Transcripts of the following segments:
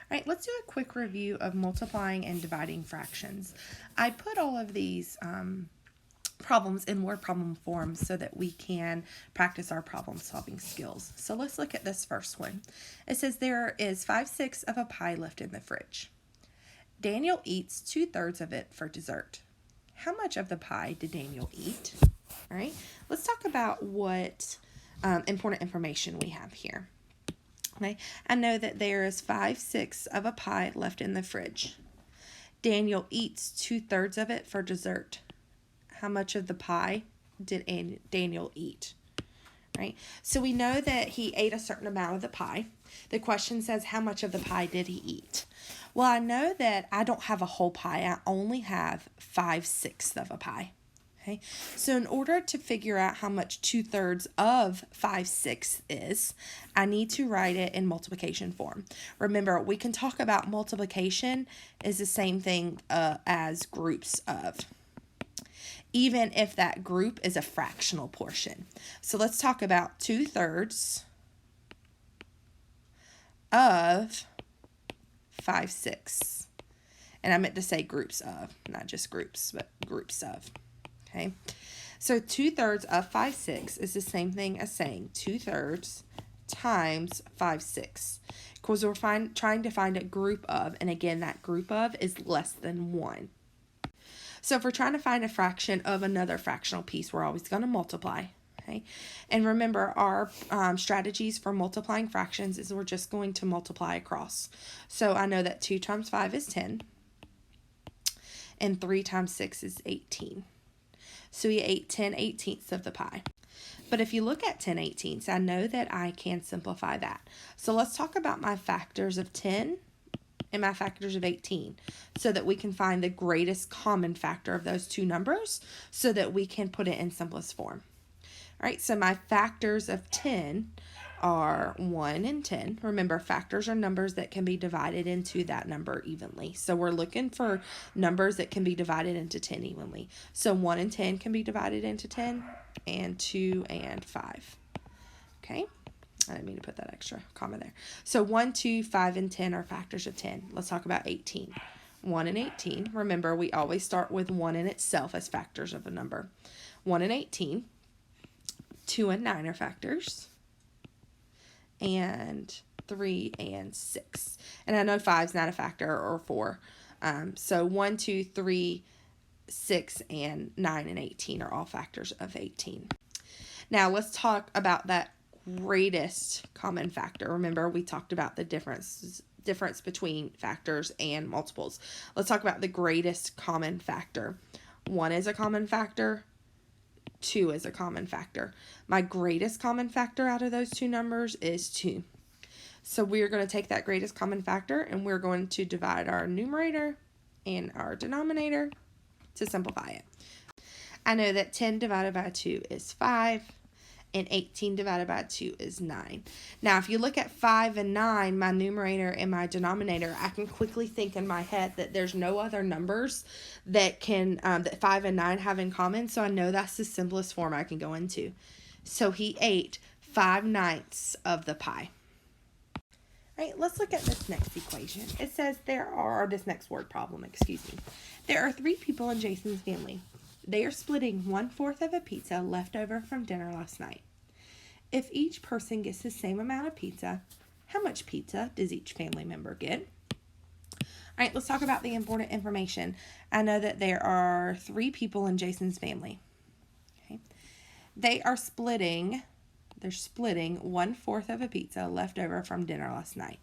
All right, let's do a quick review of multiplying and dividing fractions. I put all of these problems in word problem form so that we can practice our problem solving skills. So let's look at this first one. It says there is 5/6 of a pie left in the fridge. Daniel eats 2/3 of it for dessert. How much of the pie did Daniel eat? All right, let's talk about what important information we have here. Okay, I know that there is 5/6 of a pie left in the fridge. Daniel eats 2/3 of it for dessert. How much of the pie did Daniel eat? Right, so we know that he ate a certain amount of the pie. The question says, how much of the pie did he eat? Well, I know that I don't have a whole pie. I only have 5/6 of a pie. Okay, so in order to figure out how much 2/3 of 5/6 is, I need to write it in multiplication form. Remember, we can talk about multiplication is the same thing as groups of, even if that group is a fractional portion. So let's talk about 2/3 of 5/6. And I meant to say groups of, not just groups, but groups of. Okay, so 2/3 of 5/6 is the same thing as saying 2/3 times 5/6, because we're trying to find a group of, and again, that group of is less than 1. So if we're trying to find a fraction of another fractional piece, we're always going to multiply. Okay, and remember, our strategies for multiplying fractions is we're just going to multiply across. So I know that 2 times 5 is 10, and 3 times 6 is 18. So he ate 10/18 of the pie. But if you look at 10/18, I know that I can simplify that. So let's talk about my factors of 10 and my factors of 18 so that we can find the greatest common factor of those two numbers so that we can put it in simplest form. All right, so my factors of 10 are 1 and 10. Remember, factors are numbers that can be divided into that number evenly. So we're looking for numbers that can be divided into 10 evenly. So 1 and 10 can be divided into 10, and 2 and 5. Okay, I didn't mean to put that extra comma there. So 1, 2, 5, and 10 are factors of 10. Let's talk about 18. 1 and 18. Remember, we always start with 1 in itself as factors of a number. 1 and 18. 2 and 9 are factors. And 3 and 6. And I know 5 is not a factor, or 4. So 1, 2, 3, 6, and 9 and 18 are all factors of 18. Now let's talk about that greatest common factor. Remember, we talked about the difference between factors and multiples. Let's talk about the greatest common factor. 1 is a common factor. 2 is a common factor. My greatest common factor out of those two numbers is 2. So we're going to take that greatest common factor and we're going to divide our numerator and our denominator to simplify it. I know that 10 divided by 2 is 5, and 18 divided by 2 is 9. Now, if you look at 5 and 9, my numerator and my denominator, I can quickly think in my head that there's no other numbers that can that 5 and 9 have in common, so I know that's the simplest form I can go into. So he ate 5/9 of the pie. All right, let's look at this next equation. It says this next word problem, There are 3 people in Jason's family. They are splitting 1/4 of a pizza left over from dinner last night. If each person gets the same amount of pizza, how much pizza does each family member get? All right, let's talk about the important information. I know that there are 3 people in Jason's family. Okay, they're splitting 1/4 of a pizza left over from dinner last night.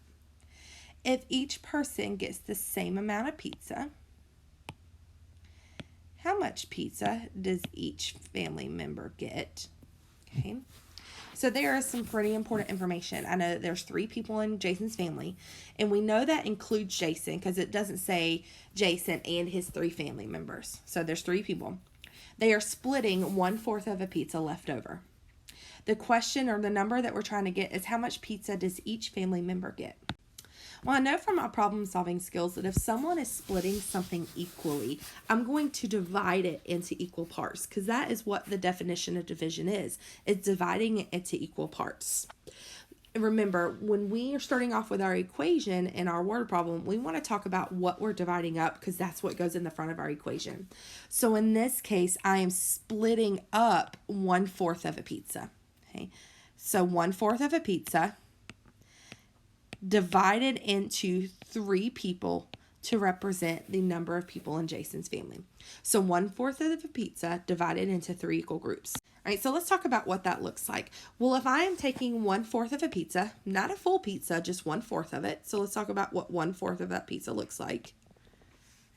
If each person gets the same amount of pizza, how much pizza does each family member get? Okay, so there is some pretty important information. I know that there's 3 people in Jason's family, and we know that includes Jason because it doesn't say Jason and his 3 family members. So there's 3 people. They are splitting 1/4 of a pizza left over. The question, or the number that we're trying to get, is how much pizza does each family member get? Well, I know from my problem solving skills that if someone is splitting something equally, I'm going to divide it into equal parts, because that is what the definition of division is. It's dividing it into equal parts. remember, when we are starting off with our equation and our word problem, we want to talk about what we're dividing up because that's what goes in the front of our equation. So in this case, I am splitting up 1/4 of a pizza. Okay, so 1/4 of a pizza divided into 3 people to represent the number of people in Jason's family. So 1/4 of a pizza divided into 3 equal groups. All right, so let's talk about what that looks like. Well, if I am taking 1/4 of a pizza, not a full pizza, just 1/4 of it. So let's talk about what 1/4 of that pizza looks like.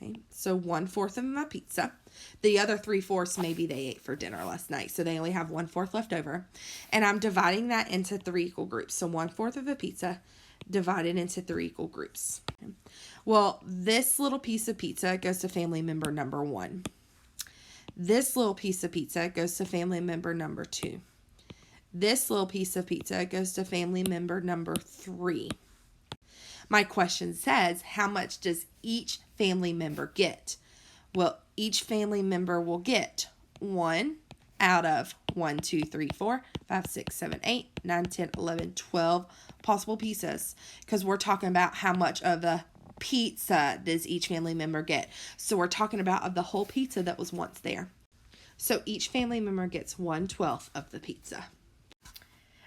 Okay, so 1/4 of my pizza. The other 3/4 maybe they ate for dinner last night, so they only have 1/4 left over. And I'm dividing that into 3 equal groups. So 1/4 of a pizza divided into 3 equal groups. Well, this little piece of pizza goes to family member number 1. This little piece of pizza goes to family member number 2. This little piece of pizza goes to family member number 3. My question says, how much does each family member get? Well, each family member will get 1 out of 1, 2, 3, 4, 5, 6, 7, 8, 9, 10, 11, 12 possible pieces, because we're talking about how much of the pizza does each family member get. So we're talking about of the whole pizza that was once there. So each family member gets 1/12 of the pizza. All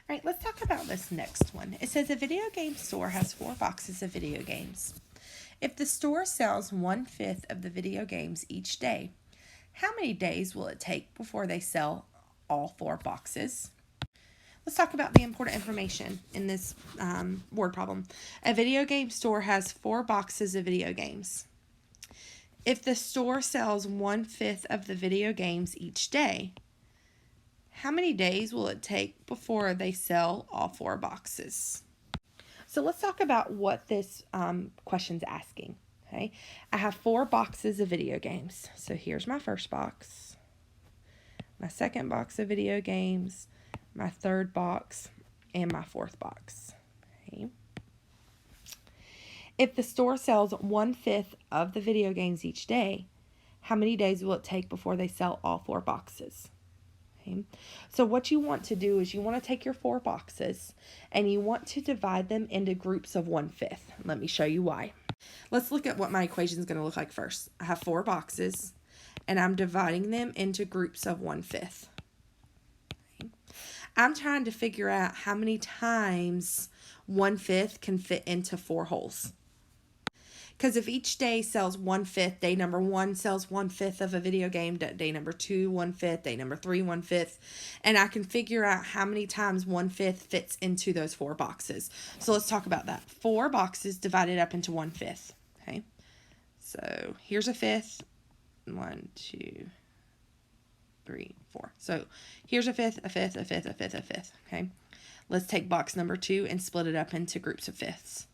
right, let's talk about this next one. It says a video game store has 4 boxes of video games. If the store sells 1/5 of the video games each day, how many days will it take before they sell all 4 boxes? Let's talk about the important information in this word problem. A video game store has 4 boxes of video games. If the store sells 1/5 of the video games each day, how many days will it take before they sell all 4 boxes? So let's talk about what this question's asking. Okay, I have 4 boxes of video games. So here's my first box, my second box of video games, my third box, and my fourth box. Okay. If the store sells 1/5 of the video games each day, how many days will it take before they sell all 4 boxes? Okay. So what you want to do is you want to take your 4 boxes and you want to divide them into groups of 1/5. Let me show you why. Let's look at what my equation is going to look like first. I have 4 boxes and I'm dividing them into groups of 1/5. I'm trying to figure out how many times 1/5 can fit into 4 holes. Because if each day sells 1/5, day number 1 sells 1/5 of a video game, day number 2, 1/5, day number 3, 1/5, and I can figure out how many times 1/5 fits into those 4 boxes. So let's talk about that. 4 boxes divided up into 1/5. Okay, so here's a 5th. 1, 2, 3, 4. So here's a 5th, a 5th, a 5th, a 5th, a 5th. Okay, let's take box number 2 and split it up into groups of 5ths.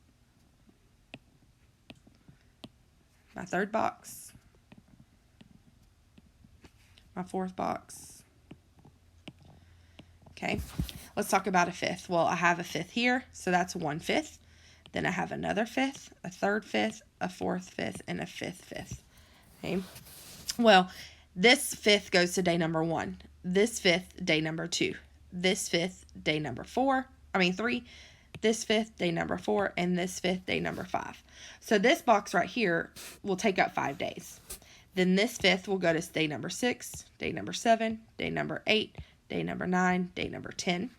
My third box, my fourth box. Okay, let's talk about a 5th. Well, I have a 5th here, so that's 1/5. Then I have another 5th, a third 5th, a fourth 5th, and a 5th 5th. Okay, well, this 5th goes to day number 1. This 5th, day number 2. This 5th, day number 3. This 5th, day number 4, and this 5th, day number 5. So this box right here will take up 5 days. Then this 5th will go to day number 6, day number 7, day number 8, day number 9, day number 10.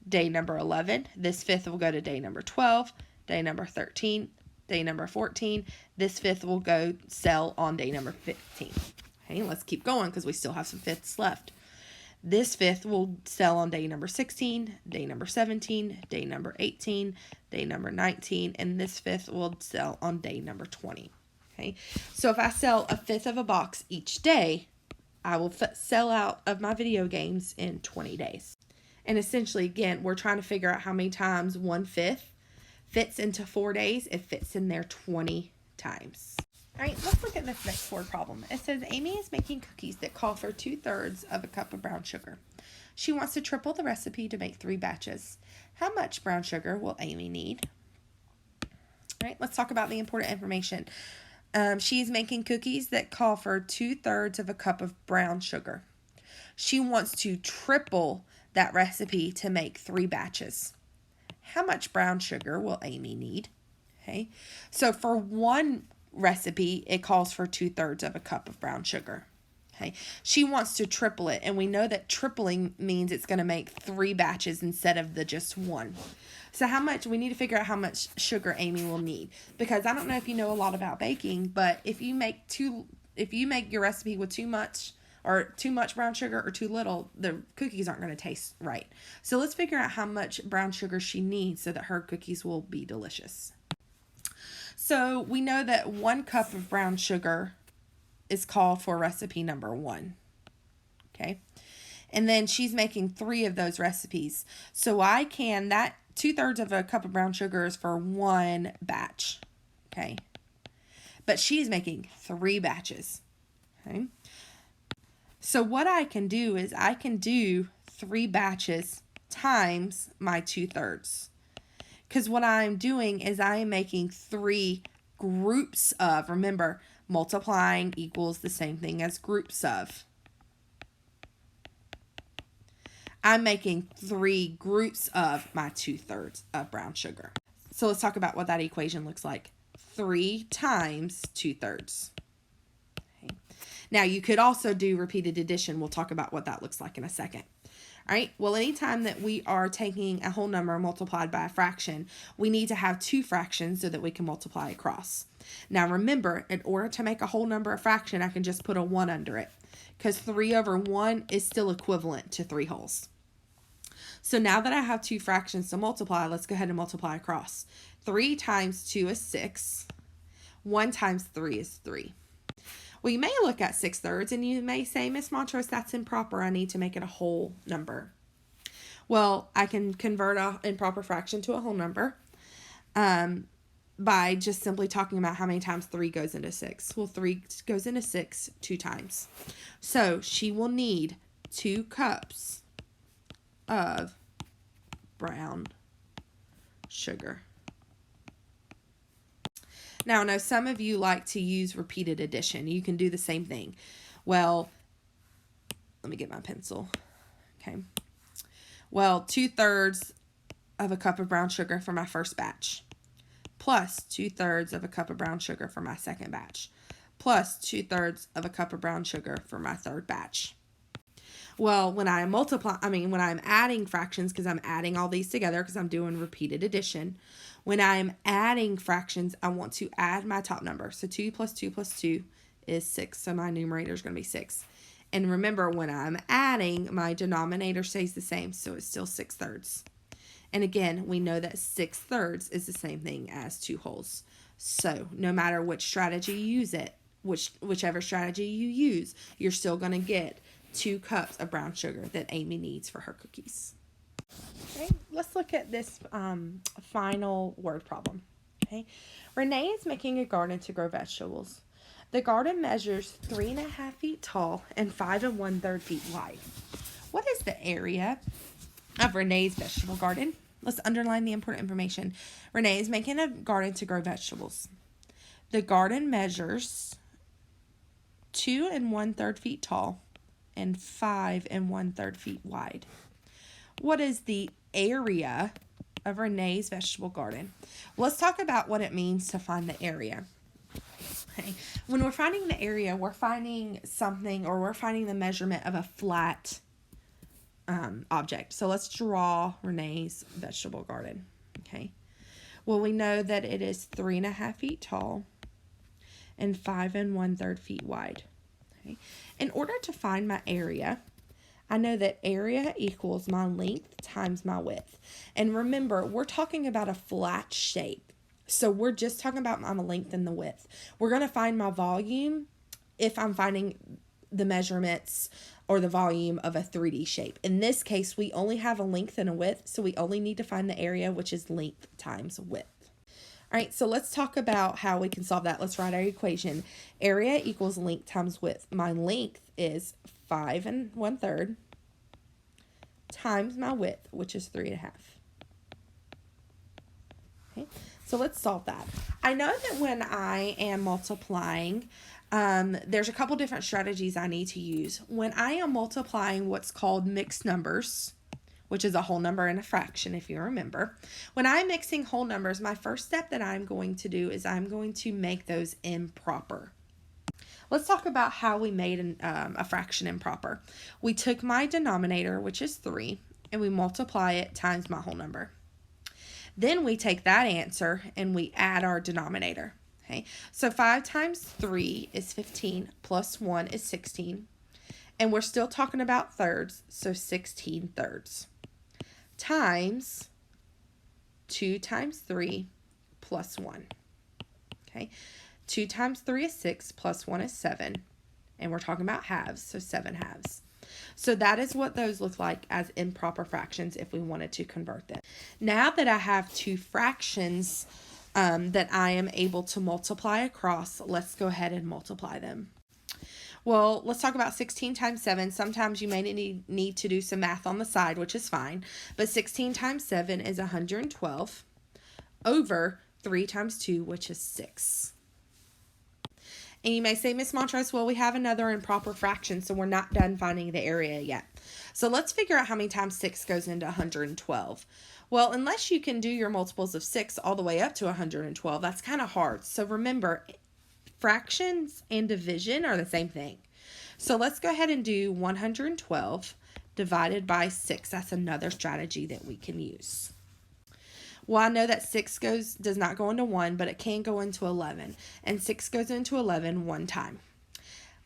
Day number 11, this 5th will go to day number 12, day number 13, day number 14. This 5th will go sell on day number 15. Okay, let's keep going because we still have some 5ths left. This 5th will sell on day number 16, day number 17, day number 18, day number 19, and this 5th will sell on day number 20. Okay, so if I sell a 5th of a box each day, I will sell out of my video games in 20 days. And essentially, again, we're trying to figure out how many times 1/5 fits into 4 days. It fits in there 20 times. All right, let's look at this next word problem. It says Amy is making cookies that call for 2/3 of a cup of brown sugar. She wants to triple the recipe to make 3 batches. How much brown sugar will Amy need? All right, let's talk about the important information. She's making cookies that call for 2/3 of a cup of brown sugar. She wants to triple that recipe to make 3 batches. how much brown sugar will Amy need? Okay, so for one recipe, it calls for 2/3 of a cup of brown sugar. Okay, she wants to triple it, and we know that tripling means it's going to make 3 batches instead of the just one. So we need to figure out how much sugar Amy will need, because I don't know if you know a lot about baking, but if you make your recipe with too much brown sugar or too little, the cookies aren't going to taste right. So let's figure out how much brown sugar she needs so that her cookies will be delicious. So we know that 1 cup of brown sugar is called for recipe number 1. Okay. And then she's making 3 of those recipes. So that 2/3 of a cup of brown sugar is for 1 batch. Okay. But she's making 3 batches. Okay. So what I can do is I can do 3 batches times my 2/3. Because what I'm doing is I am making 3 groups of, remember, multiplying equals the same thing as groups of. I'm making 3 groups of my 2/3 of brown sugar. So let's talk about what that equation looks like. 3 times 2/3. Okay. Now you could also do repeated addition. We'll talk about what that looks like in a second. All right, well, anytime that we are taking a whole number multiplied by a fraction, we need to have 2 fractions so that we can multiply across. Now remember, in order to make a whole number a fraction, I can just put a 1 under it, because 3/1 is still equivalent to 3 wholes. So now that I have 2 fractions to multiply, let's go ahead and multiply across. 3 times 2 is 6. 1 times 3 is 3. Well, you may look at 6/3 and you may say, Miss Montrose, that's improper. I need to make it a whole number. Well, I can convert an improper fraction to a whole number by just simply talking about how many times 3 goes into 6. Well, 3 goes into 6 2 times. So she will need 2 cups of brown sugar. Now, I know some of you like to use repeated addition. You can do the same thing. Well, let me get my pencil. Okay. Well, 2/3 of a cup of brown sugar for my first batch, plus 2/3 of a cup of brown sugar for my second batch, plus 2/3 of a cup of brown sugar for my third batch. Well, when I'm adding fractions, because I'm adding all these together because I'm doing repeated addition, when I'm adding fractions, I want to add my top number. So 2 plus 2 plus 2 is 6. So my numerator is going to be 6. And remember, when I'm adding, my denominator stays the same. So it's still 6/3. And again, we know that 6/3 is the same thing as 2 wholes. So no matter which strategy you use whichever strategy you use, you're still going to get 2 cups of brown sugar that Amy needs for her cookies. Okay, let's look at this final word problem. Okay, Renee is making a garden to grow vegetables. The garden measures 3.5 feet tall and 5 1/3 feet wide. What is the area of Renee's vegetable garden? Let's underline the important information. Renee is making a garden to grow vegetables. The garden measures 2 1/3 feet tall and 5 1/3 feet wide. What is the area of Renee's vegetable garden? Let's talk about what it means to find the area. Okay. When we're finding the area, we're finding something, or we're finding the measurement of a flat object. So let's draw Renee's vegetable garden. Okay. Well, we know that it is 3.5 feet tall and 5 1/3 feet wide. Okay. In order to find my area, I know that area equals my length times my width. And remember, we're talking about a flat shape. So we're just talking about my length and the width. We're going to find my volume if I'm finding the measurements or the volume of a 3D shape. In this case, we only have a length and a width, so we only need to find the area, which is length times width. All right, so let's talk about how we can solve that. Let's write our equation. Area equals length times width. My length is 5 1/3 times my width, which is 3.5. Okay, so let's solve that. I know that when I am multiplying, there's a couple different strategies I need to use. When I am multiplying what's called mixed numbers, which is a whole number and a fraction, if you remember. When I'm mixing whole numbers, my first step that I'm going to do is I'm going to make those improper. Let's talk about how we made a fraction improper. We took my denominator, which is 3, and we multiply it times my whole number. Then we take that answer and we add our denominator. Okay, so 5 times 3 is 15, plus 1 is 16. And we're still talking about thirds, so 16 thirds. Times 2 times 3 plus 1. Okay, 2 times 3 is 6, plus 1 is 7. And we're talking about halves, so 7 halves. So that is what those look like as improper fractions if we wanted to convert them. Now that I have two fractions that I am able to multiply across, let's go ahead and multiply them. Well, let's talk about 16 times 7. Sometimes you may need to do some math on the side, which is fine. But 16 times 7 is 112 over 3 times 2, which is 6. And you may say, Miss Montrose, well, we have another improper fraction, so we're not done finding the area yet. So let's figure out how many times 6 goes into 112. Well, unless you can do your multiples of 6 all the way up to 112, that's kind of hard. So remember, fractions and division are the same thing. So let's go ahead and do 112 divided by 6. That's another strategy that we can use. Well, I know that 6 does not go into 1, but it can go into 11. And 6 goes into 11 one time.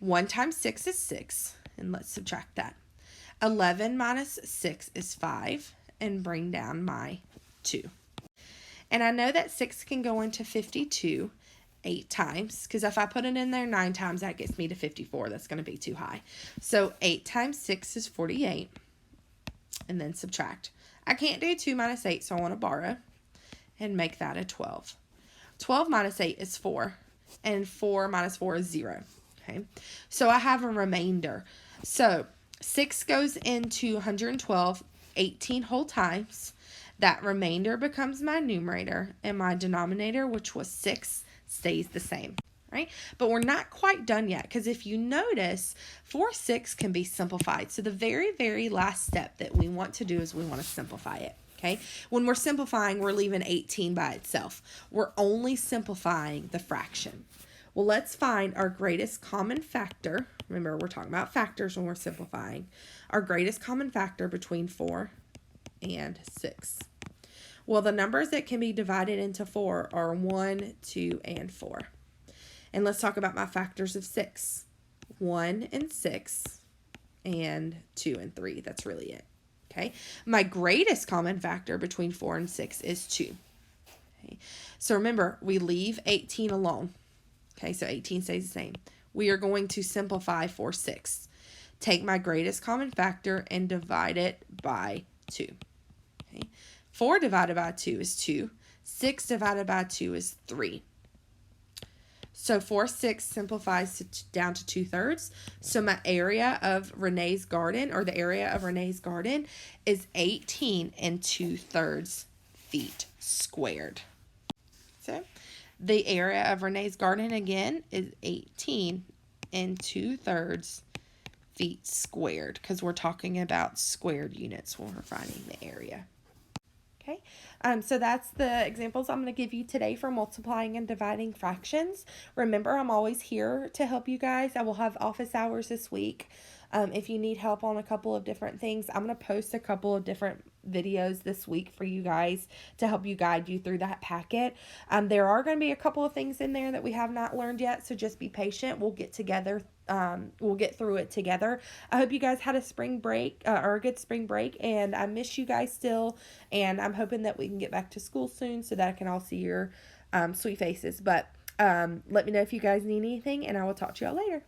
1 times 6 is 6. And let's subtract that. 11 minus 6 is 5. And bring down my 2. And I know that 6 can go into 52 8 times. Because if I put it in there 9 times, that gets me to 54. That's going to be too high. So 8 times 6 is 48. And then subtract. I can't do 2 minus 8, so I want to borrow and make that a 12. 12 minus 8 is 4, and 4 minus 4 is 0. Okay, so I have a remainder. So 6 goes into 112 18 whole times. That remainder becomes my numerator, and my denominator, which was 6, stays the same. Right? But we're not quite done yet, because if you notice, 4 6 can be simplified. So the very, very last step that we want to do is we want to simplify it. Okay? When we're simplifying, we're leaving 18 by itself. We're only simplifying the fraction. Well, let's find our greatest common factor. Remember, we're talking about factors when we're simplifying. Our greatest common factor between 4 and 6. Well, the numbers that can be divided into 4 are 1, 2, and 4. And let's talk about my factors of 6. 1 and 6 and 2 and 3. That's really it. Okay. My greatest common factor between 4 and 6 is 2. Okay. So remember, we leave 18 alone. Okay. So 18 stays the same. We are going to simplify 4 6. Take my greatest common factor and divide it by 2. Okay. 4 divided by 2 is 2. 6 divided by 2 is 3. So 4 6 simplifies down to 2/3. So my area of Renee's garden, or the area of Renee's garden, is 18 2/3 feet squared. So the area of Renee's garden again is 18 2/3 feet squared, because we're talking about squared units when we're finding the area. Okay, so that's the examples I'm going to give you today for multiplying and dividing fractions. Remember, I'm always here to help you guys. I will have office hours this week. If you need help on a couple of different things, I'm going to post a couple of different videos this week for you guys to help you guide you through that packet. There are going to be a couple of things in there that we have not learned yet, so just be patient. We'll get together. We'll get through it together. I hope you guys had a spring break or a good spring break, and I miss you guys still, and I'm hoping that we can get back to school soon so that I can all see your sweet faces. But let me know if you guys need anything, and I will talk to y'all later.